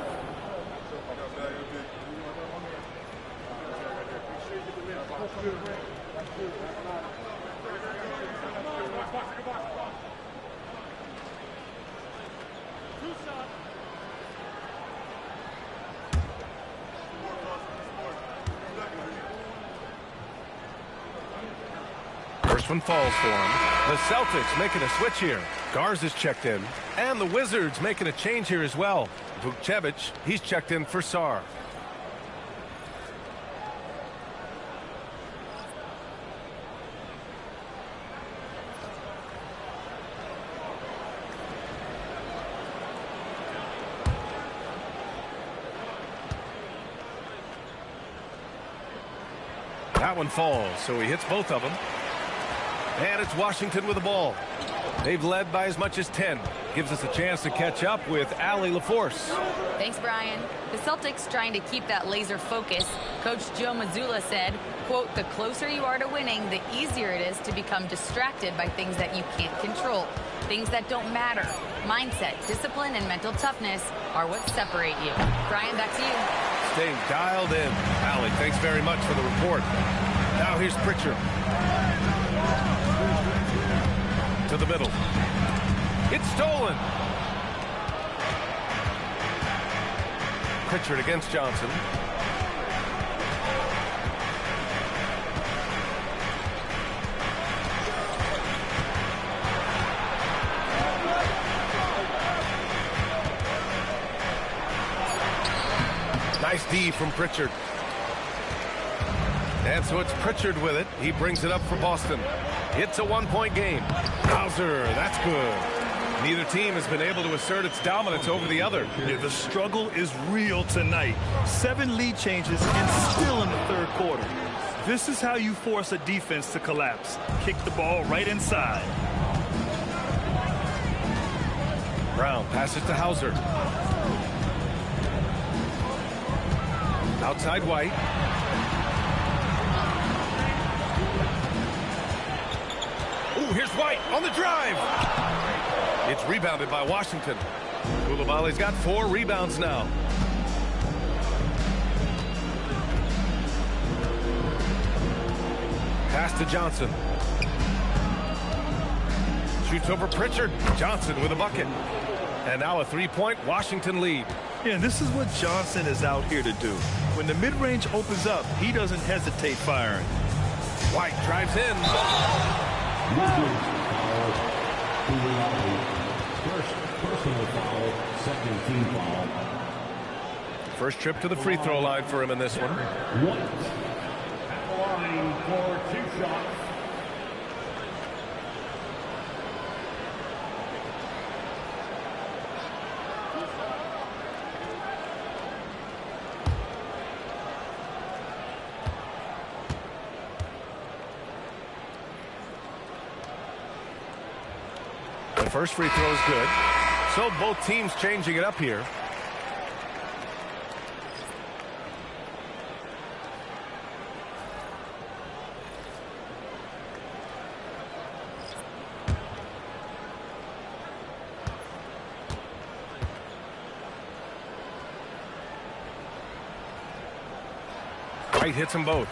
First one falls for him. The Celtics making a switch here. Garza is checked in. And the Wizards making a change here as well. Vukcevic, he's checked in for Sarr. That one falls, so he hits both of them. And it's Washington with the ball. They've led by as much as 10. Gives us a chance to catch up with Allie LaForce. Thanks, Brian. The Celtics trying to keep that laser focus. Coach Joe Mazzulla said, quote, the closer you are to winning, the easier it is to become distracted by things that you can't control. Things that don't matter. Mindset, discipline, and mental toughness are what separate you. Brian, back to you. Staying dialed in. Allie, thanks very much for the report. Now here's Pritchard. To the middle. It's stolen. Pritchard against Johnson. Nice D from Pritchard. And so it's Pritchard with it. He brings it up for Boston. It's a 1-point game. Hauser, that's good. Neither team has been able to assert its dominance over the other. Yeah, the struggle is real tonight. 7 lead changes and still in the third quarter. This is how you force a defense to collapse. Kick the ball right inside. Brown passes to Hauser. Outside White. Ooh, here's White on the drive. It's rebounded by Washington. Coulibaly's got 4 rebounds now. Pass to Johnson. Shoots over Pritchard. Johnson with a bucket. And now a 3-point Washington lead. Yeah, this is what Johnson is out here to do. When the mid-range opens up, he doesn't hesitate firing. White drives in. First personal foul, second team foul. First trip to the free throw line for him in this one. White at the line for 2 shots. first free throw is good. So both teams changing it up here. White hits them both.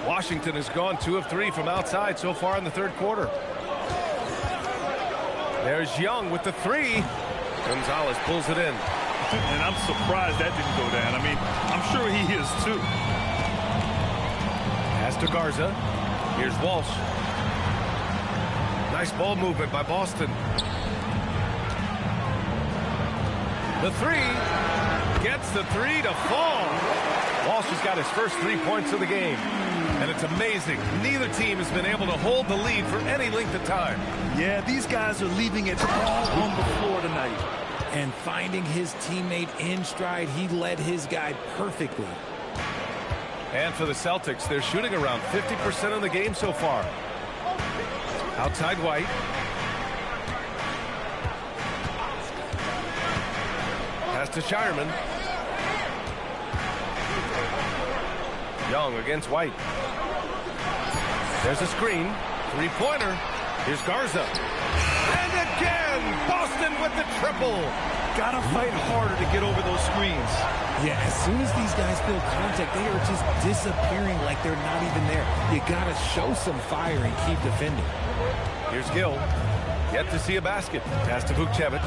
Washington has gone 2 of 3 from outside so far in the third quarter. There's Young with the 3. Gonzalez pulls it in. And I'm surprised that didn't go down. I mean, I'm sure he is too. Pass to Garza. Here's Walsh. Nice ball movement by Boston. The 3. Gets the 3 to fall. Walsh has got his first 3 points of the game. And it's amazing. Neither team has been able to hold the lead for any length of time. Yeah, these guys are leaving it all on the floor tonight. And finding his teammate in stride, he led his guy perfectly. And for the Celtics, they're shooting around 50% of the game so far. Outside White. Pass to Shireman. Young against White. There's a screen. 3-pointer. Here's Garza. And again, Boston with the triple. Gotta fight harder to get over those screens. Yeah, as soon as these guys feel contact, they are just disappearing like they're not even there. You gotta show some fire and keep defending. Here's Gill. Yet to see a basket. Pass to Vukcevic.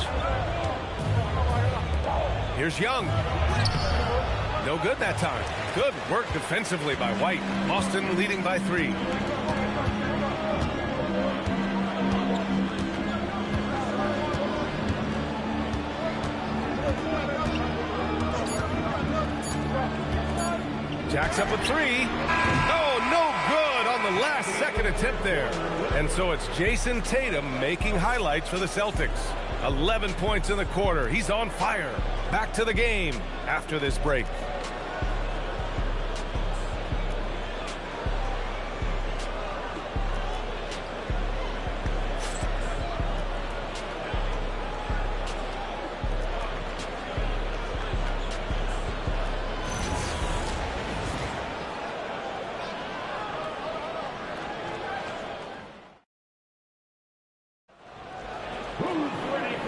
Here's Young. No good that time. Good work defensively by White. Boston leading by 3. Jacks up a 3. Oh, no good on the last second attempt there. And so it's Jason Tatum making highlights for the Celtics. 11 points in the quarter. He's on fire. Back to the game after this break.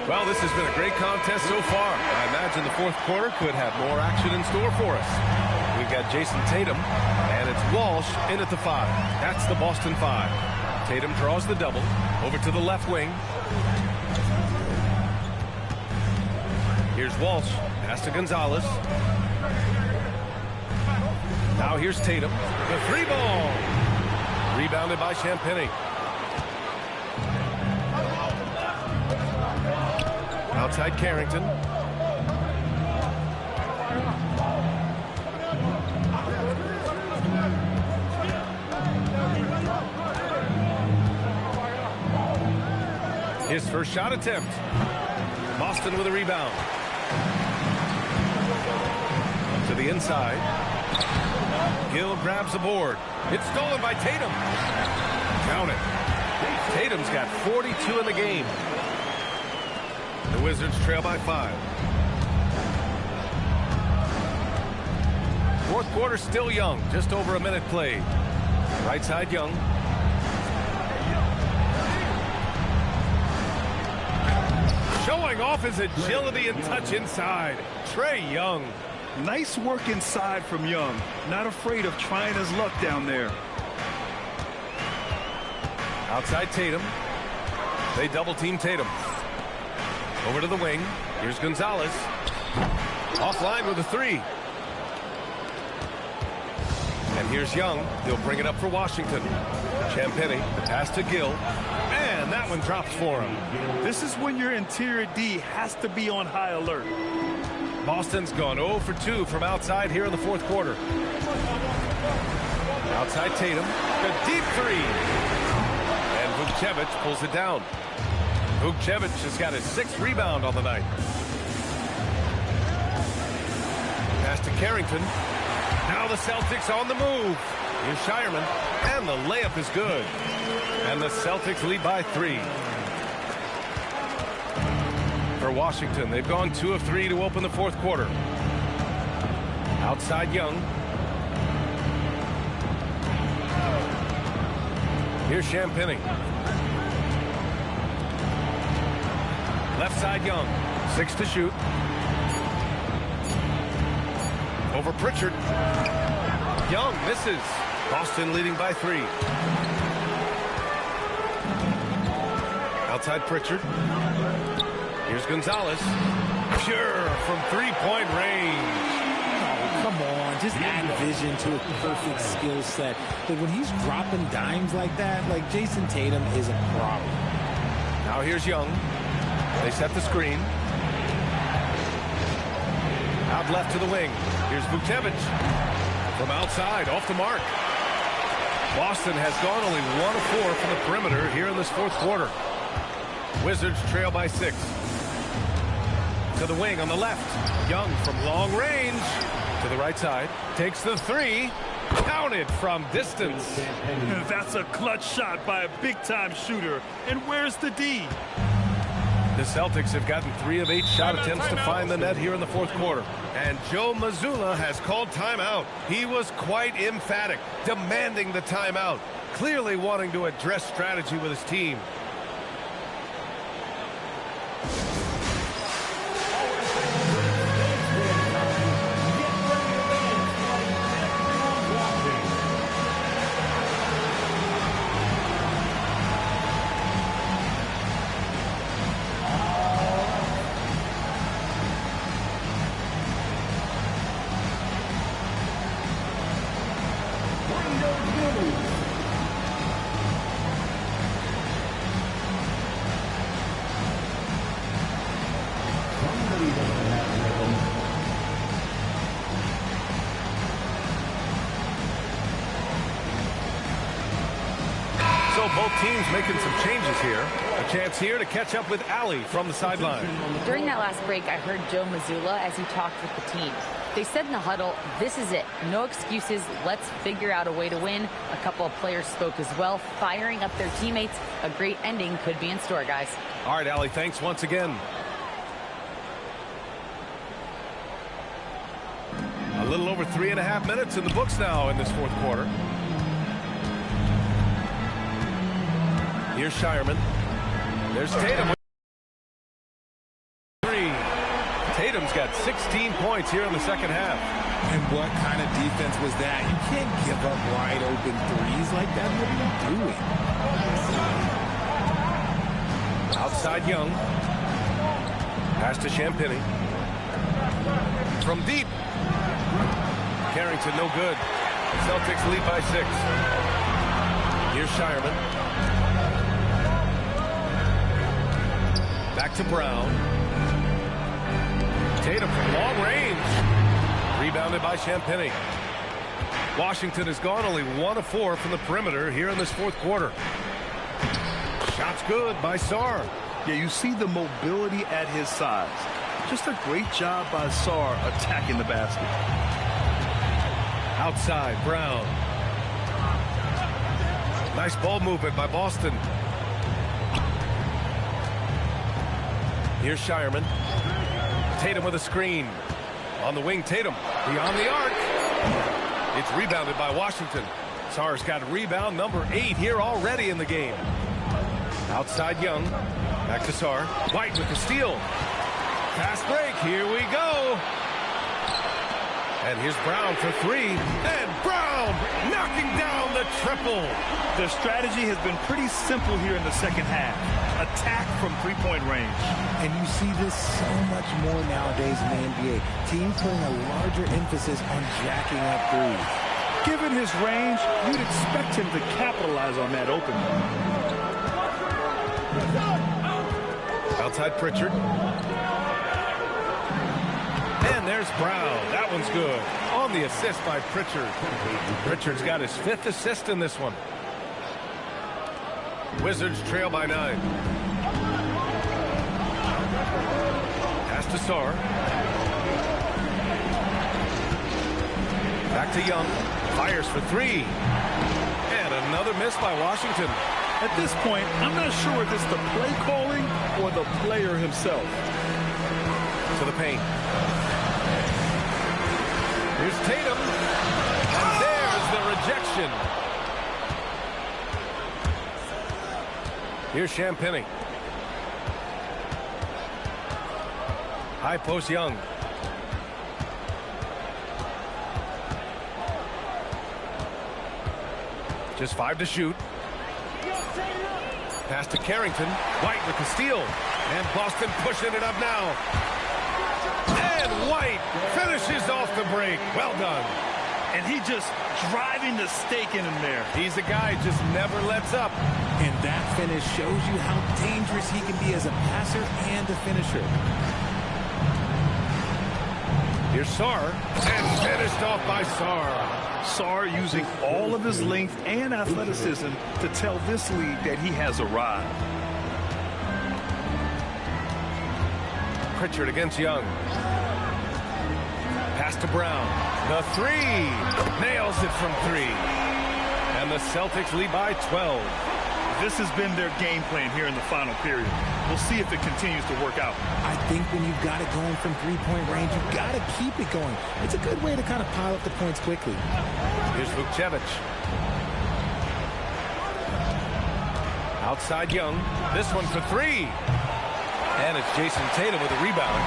Well, this has been a great contest so far. I imagine the fourth quarter could have more action in store for us. We've got Jason Tatum, and it's Walsh in at the 5. That's the Boston 5. Tatum draws the double over to the left wing. Here's Walsh. Pass to Gonzalez. Now here's Tatum. The 3-ball. Rebounded by Champagnie. Outside Carrington. His first shot attempt. Boston with a rebound. To the inside. Gill grabs the board. It's stolen by Tatum. Count it. Tatum's got 42 in the game. The Wizards trail by 5. Fourth quarter still Young. Just over a minute played. Right side Young. Showing off his agility and touch inside. Trae Young. Nice work inside from Young. Not afraid of trying his luck down there. Outside Tatum. They double team Tatum. Over to the wing. Here's Gonzalez. Offline with a 3. And here's Young. He'll bring it up for Washington. Champagnie, the pass to Gill. And that one drops for him. This is when your interior D has to be on high alert. Boston's gone 0 for 2 from outside here in the fourth quarter. Outside Tatum. The deep 3. And Vukcevic pulls it down. Vukcevic has got his 6th rebound on the night. Pass to Carrington. Now the Celtics on the move. Here's Shireman, and the layup is good. And the Celtics lead by 3. For Washington, they've gone 2 of 3 to open the fourth quarter. Outside Young. Here's Champagnie. Left side Young. 6 to shoot. Over Pritchard. Young misses. Boston leading by 3. Outside Pritchard. Here's Gonzalez. Pure from three-point range. Oh, come on. Just add vision to a perfect skill set. But when he's dropping dimes like that, like Jason Tatum is a problem. Now here's Young. They set the screen. Out left to the wing. Here's Vukcevic. From outside, off the mark. Boston has gone only 1 of 4 from the perimeter here in this fourth quarter. Wizards trail by 6. To the wing on the left. Young from long range. To the right side. Takes the 3. Counted from distance. That's a clutch shot by a big-time shooter. And where's the D? The Celtics have gotten 3 of 8 shot attempts to find the net here in the fourth quarter. And Joe Mazzulla has called timeout. He was quite emphatic, demanding the timeout, clearly wanting to address strategy with his team. Both teams making some changes here. A chance here to catch up with Allie from the sideline. During that last break, I heard Joe Mazzulla as he talked with the team. They said in the huddle, this is it. No excuses. Let's figure out a way to win. A couple of players spoke as well, firing up their teammates. A great ending could be in store, guys. All right, Allie, thanks once again. A little over 3.5 minutes in the books now in this fourth quarter. Here's Shireman. There's Tatum. 3. Tatum's got 16 points here in the second half. And what kind of defense was that? You can't give up wide open threes like that. What are you doing? Outside Young. Pass to Champagnie. From deep. Carrington no good. Celtics lead by 6. Here's Shireman. Back to Brown. Tatum from long range. Rebounded by Champagnie. Washington has gone only 1 of 4 from the perimeter here in this fourth quarter. Shots good by Sarr. Yeah, you see the mobility at his size. Just a great job by Sarr attacking the basket. Outside, Brown. Nice ball movement by Boston. Here's Shireman. Tatum with a screen. On the wing, Tatum. Beyond the arc. It's rebounded by Washington. Sarr's got rebound number 8 here already in the game. Outside Young. Back to Sarr. White with the steal. Fast break. Here we go. And here's Brown for 3. And Brown knocking down the triple. The strategy has been pretty simple here in the second half. Attack from three-point range. And you see this so much more nowadays in the NBA. Teams putting a larger emphasis on jacking up threes. Given his range, you'd expect him to capitalize on that opening. Outside Pritchard. And there's Brown. That one's good. On the assist by Pritchard. Pritchard's got his 5th assist in this one. Wizards trail by 9. Pass to Sarr. Back to Young. Fires for three. And another miss by Washington. At this point, I'm not sure if it's the play calling or the player himself. To the paint. Here's Tatum. And there's the rejection. Here's Champagny. High post Young. Just 5 to shoot. Pass to Carrington. White with the steal. And Boston pushing it up now. And White finishes off the break. Well done. And he just driving the stake in him there. He's a guy who just never lets up. And that finish shows you how dangerous he can be as a passer and a finisher. Here's Sarr. And finished off by Sarr. Sarr using all of his length and athleticism to tell this league that he has arrived. Pritchard against Young. Pass to Brown. The three. Nails it from three. And the Celtics lead by 12. This has been their game plan here in the final period. We'll see if it continues to work out. I think when you've got it going from three-point range, you've got to keep it going. It's a good way to kind of pile up the points quickly. Here's Vukcevic. Outside Young. This one for three. And it's Jason Tatum with a rebound.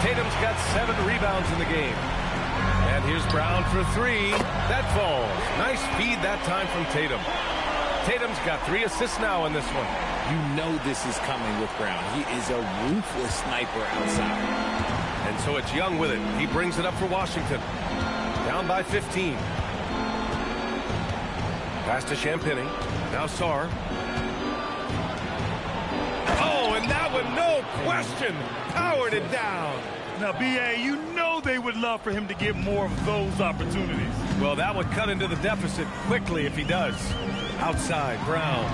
Tatum's got 7 rebounds in the game. And here's Brown for three. That falls. Nice feed that time from Tatum. Tatum's got 3 assists now in this one. You know this is coming with Brown. He is a ruthless sniper outside. And so it's Young with it. He brings it up for Washington. Down by 15. Pass to Champagny. Now Sarr. Oh, and that one, no question, powered it down. Now, B.A., you know they would love for him to get more of those opportunities. Well, that would cut into the deficit quickly if he does. Outside, Brown.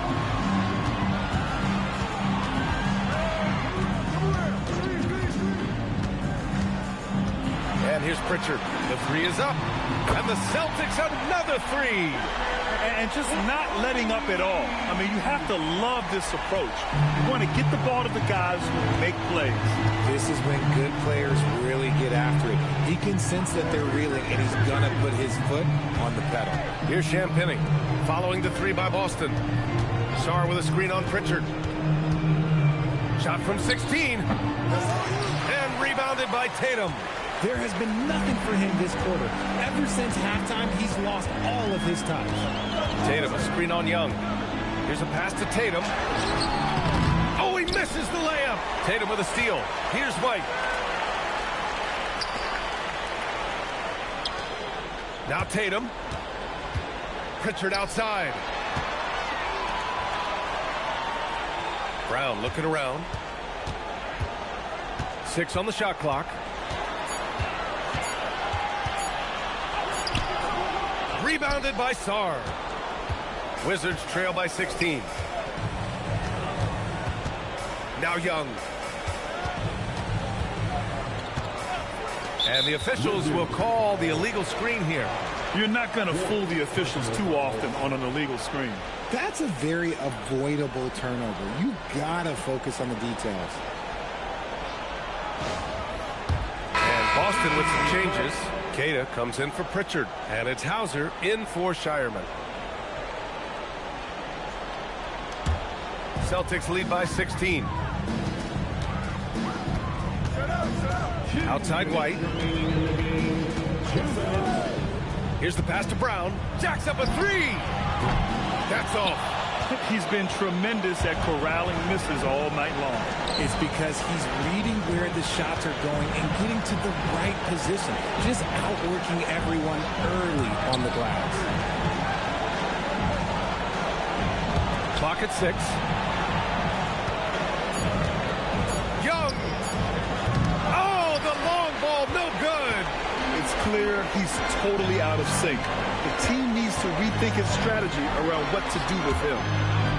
And here's Pritchard. The three is up. And the Celtics another three. And just not letting up at all. I mean, you have to love this approach. You want to get the ball to the guys who make plays. This is when good players really get after it. He can sense that they're reeling, and he's going to put his foot on the pedal. Here's Champagny. Following the three by Boston. Sarr with a screen on Pritchard. Shot from 16. And rebounded by Tatum. There has been nothing for him this quarter. Ever since halftime, he's lost all of his touch. Tatum, a screen on Young. Here's a pass to Tatum. Oh, he misses the layup. Tatum with a steal. Here's White. Now Tatum. Pritchard outside. Brown looking around. 6 on the shot clock. Rebounded by Sarr. Wizards trail by 16. Now Young. And the officials will call the illegal screen here. You're not going to fool the officials too often on an illegal screen. That's a very avoidable turnover. You got to focus on the details. And Boston with some changes. Queta comes in for Pritchard. And it's Hauser in for Shireman. Celtics lead by 16. Outside White. Here's the pass to Brown. Jacks up a three. That's all. He's been tremendous at corralling misses all night long. It's because he's reading where the shots are going and getting to the right position. Just outworking everyone early on the glass. Clock at 6. Young. Oh, the long ball, no good. It's clear he's totally out of sync. The team needs to rethink its strategy around what to do with him.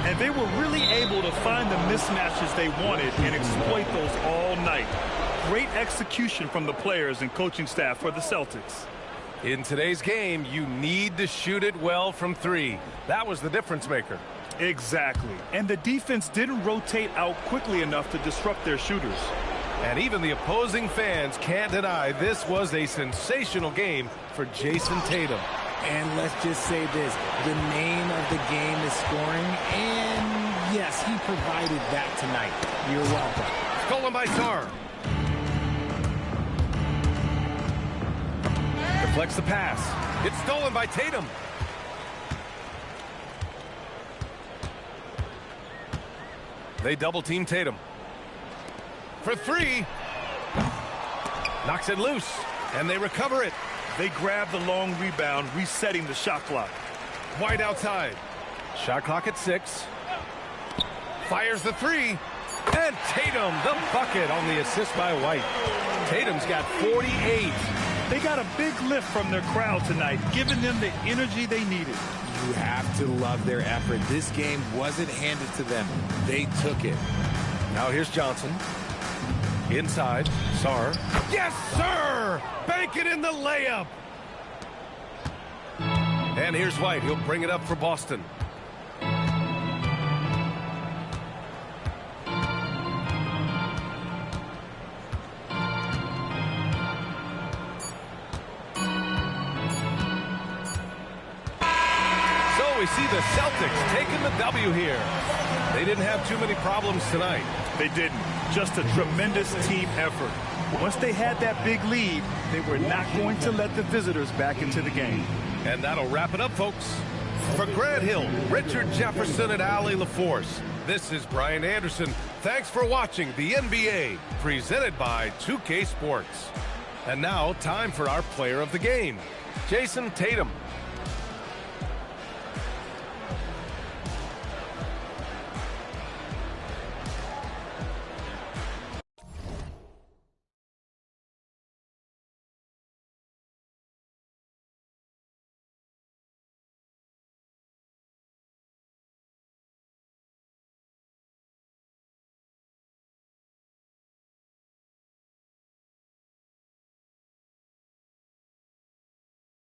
And they were really able to find the mismatches they wanted and exploit those all night. Great execution from the players and coaching staff for the Celtics. In today's game, you need to shoot it well from three. That was the difference maker. Exactly. And the defense didn't rotate out quickly enough to disrupt their shooters. And even the opposing fans can't deny this was a sensational game for Jason Tatum. And let's just say this, the name of the game is scoring, and yes, he provided that tonight. You're welcome. Stolen by Sarr. Deflects the pass. It's stolen by Tatum. They double team Tatum. For three. Knocks it loose, and they recover it. They grab the long rebound, resetting the shot clock. White outside. Shot clock at 6. Fires the three. And Tatum, the bucket on the assist by White. Tatum's got 48. They got a big lift from their crowd tonight, giving them the energy they needed. You have to love their effort. This game wasn't handed to them. They took it. Now here's Johnson. Inside, Sarr. Yes, sir! Bank it in the layup. And here's White. He'll bring it up for Boston. So we see the Celtics taking the W here. They didn't have too many problems tonight. They didn't. Just a tremendous team effort. Once they had that big lead, they were not going to let the visitors back into the game. And that'll wrap it up, folks. For Grant Hill, Richard Jefferson, and Allie LaForce, this is Brian Anderson. Thanks for watching the NBA, presented by 2K Sports. And now, time for our player of the game, Jason Tatum.